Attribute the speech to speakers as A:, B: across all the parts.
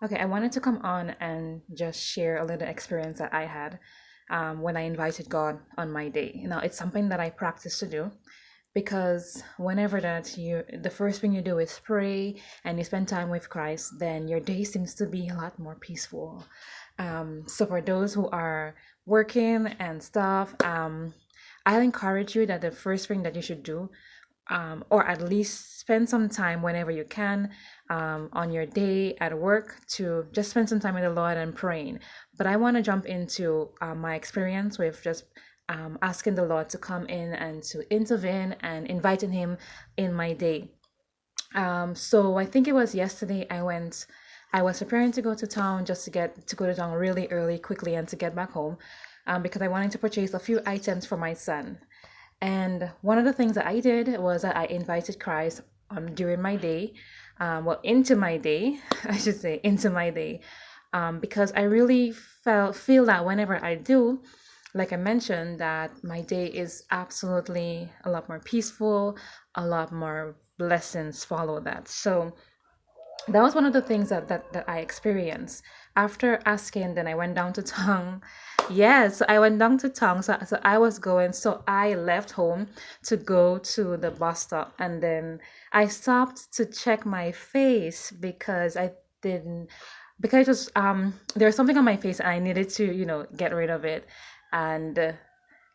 A: Okay, I wanted to come on and just share a little experience that I had when I invited God on my day. Now, it's something that I practice to do because whenever that the first thing you do is pray and you spend time with Christ, then your day seems to be a lot more peaceful. So for those who are working and stuff, I'll encourage you that the first thing that you should do, or at least spend some time whenever you can on your day at work to just spend some time with the Lord and praying. But I want to jump into my experience with just asking the Lord to come in and to intervene and inviting Him in my day. So I think it was yesterday I was preparing to go to town just to go to town really early, quickly, and to get back home because I wanted to purchase a few items for my son. And one of the things that I did was that I invited Christ during my day, into my day, I should say, into my day, because I really feel that whenever I do, like I mentioned, that my day is absolutely a lot more peaceful, a lot more blessings follow that. So that was one of the things that I experienced. After asking, then I went down to town. Yes, I went down to town. So I was going, so I left home to go to the bus stop. And then I stopped to check my face because I didn't, because it was, there was something on my face and I needed to, get rid of it. And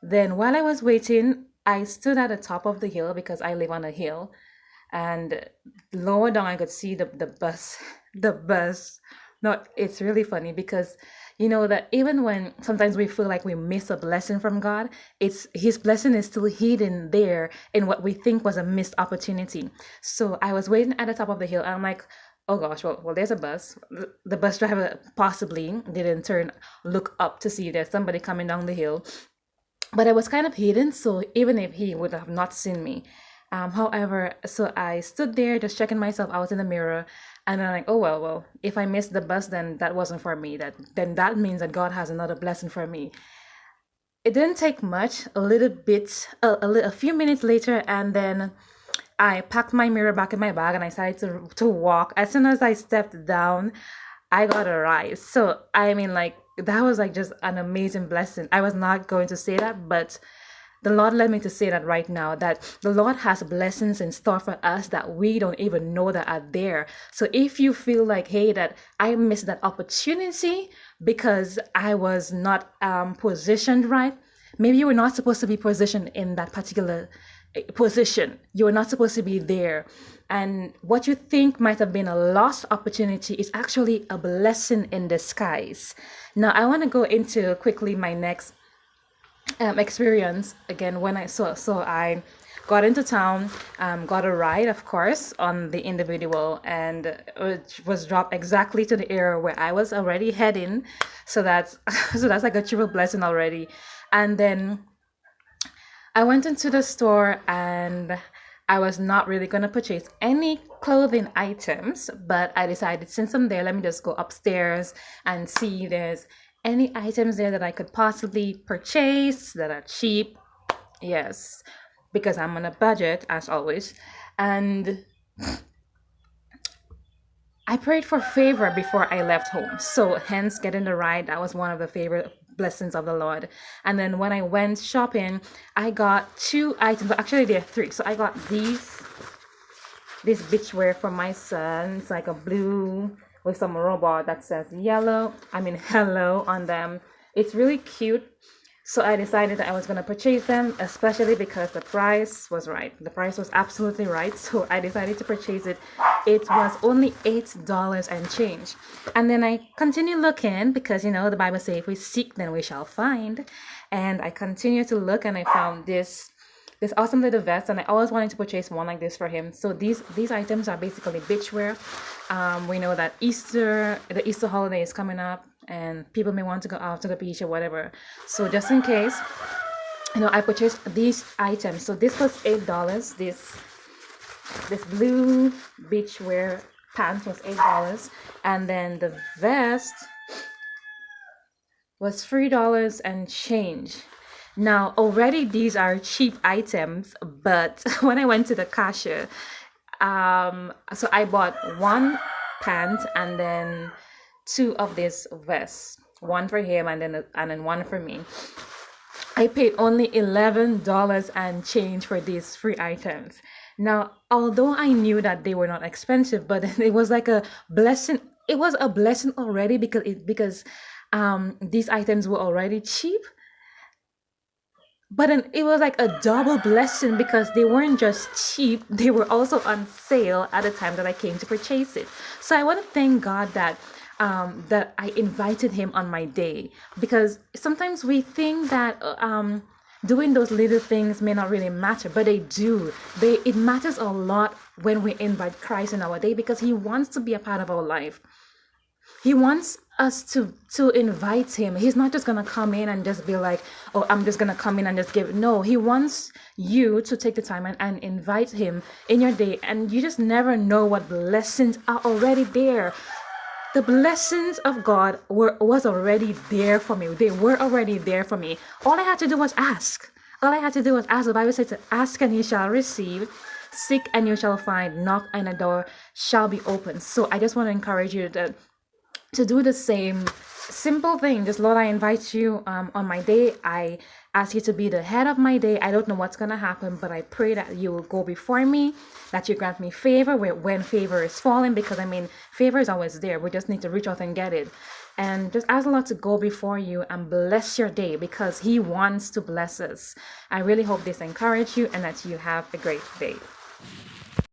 A: then while I was waiting, I stood at the top of the hill because I live on a hill, and lower down I could see the bus. The bus. No, it's really funny because you know that even when sometimes we feel like we miss a blessing from God, it's His blessing is still hidden there in what we think was a missed opportunity. So I was waiting at the top of the hill and I'm like, oh gosh, well there's a bus. The bus driver possibly didn't look up to see if there's somebody coming down the hill, but I was kind of hidden, so even if he would have not seen me. However, so I stood there just checking myself out in the mirror, and I'm like, oh well, if I missed the bus, then that wasn't for me. That means that God has another blessing for me. It didn't take much, a little bit, a few minutes later, and then I packed my mirror back in my bag and I started to walk. As soon as I stepped down, I got a ride. So I mean, like that was like just an amazing blessing. I was not going to say that, but the Lord led me to say that right now, that the Lord has blessings in store for us that we don't even know that are there. So if you feel like, hey, that I missed that opportunity because I was not positioned right, maybe you were not supposed to be positioned in that particular position. You were not supposed to be there. And what you think might have been a lost opportunity is actually a blessing in disguise. Now, I want to go into quickly my next experience again when I got into town, got a ride, of course, on the individual, and it was dropped exactly to the area where I was already heading. So that's so that's like a triple blessing already. And then I went into the store and I was not really going to purchase any clothing items, but I decided since I'm there, let me just go upstairs and see if there's any items there that I could possibly purchase that are cheap. Yes, because I'm on a budget as always. And I prayed for favor before I left home. So, hence, getting the ride, that was one of the favorite blessings of the Lord. And then when I went shopping, I got two items. Actually, there are three. So, I got this beachwear for my son. It's like a blue with some robot that says hello on them. It's really cute. So I decided that I was going to purchase them, especially because the price was right. The price was absolutely right. So I decided to purchase it. It was only $8 and change. And then I continued looking because, the Bible says if we seek, then we shall find. And I continued to look and I found this awesome little vest, and I always wanted to purchase one like this for him. So these items are basically beachwear. We know that the Easter holiday is coming up, and people may want to go out to the beach or whatever. So just in case, I purchased these items. So this was $8. This blue beachwear pants was $8, and then the vest was $3 and change. Now, already these are cheap items, but when I went to the cashier, so I bought one pant and then two of these vests, one for him and then one for me. I paid only $11 and change for these free items. Now, although I knew that they were not expensive, but it was like a blessing. It was a blessing already because these items were already cheap. But then it was like a double blessing because they weren't just cheap, they were also on sale at the time that I came to purchase it. So I want to thank God that I invited him on my day, because sometimes we think that doing those little things may not really matter, but they do. It matters a lot when we invite Christ in our day, because he wants to be a part of our life. He wants us to invite him. He's not just gonna come in and just be like, oh, I'm just gonna come in and just give. No, he wants you to take the time and invite him in your day. And you just never know what blessings are already there. The blessings of God was already there for me. They were already there for me. All I had to do was ask. All I had to do was ask. The Bible says to ask and you shall receive, seek and you shall find, knock and the door shall be opened. So I just want to encourage you to do the same simple thing. Just, Lord, I invite you on my day. I ask you to be the head of my day. I don't know what's going to happen, but I pray that you will go before me, that you grant me favor when favor is falling, because favor is always there. We just need to reach out and get it. And just ask the Lord to go before you and bless your day, because he wants to bless us. I really hope this encouraged you and that you have a great day.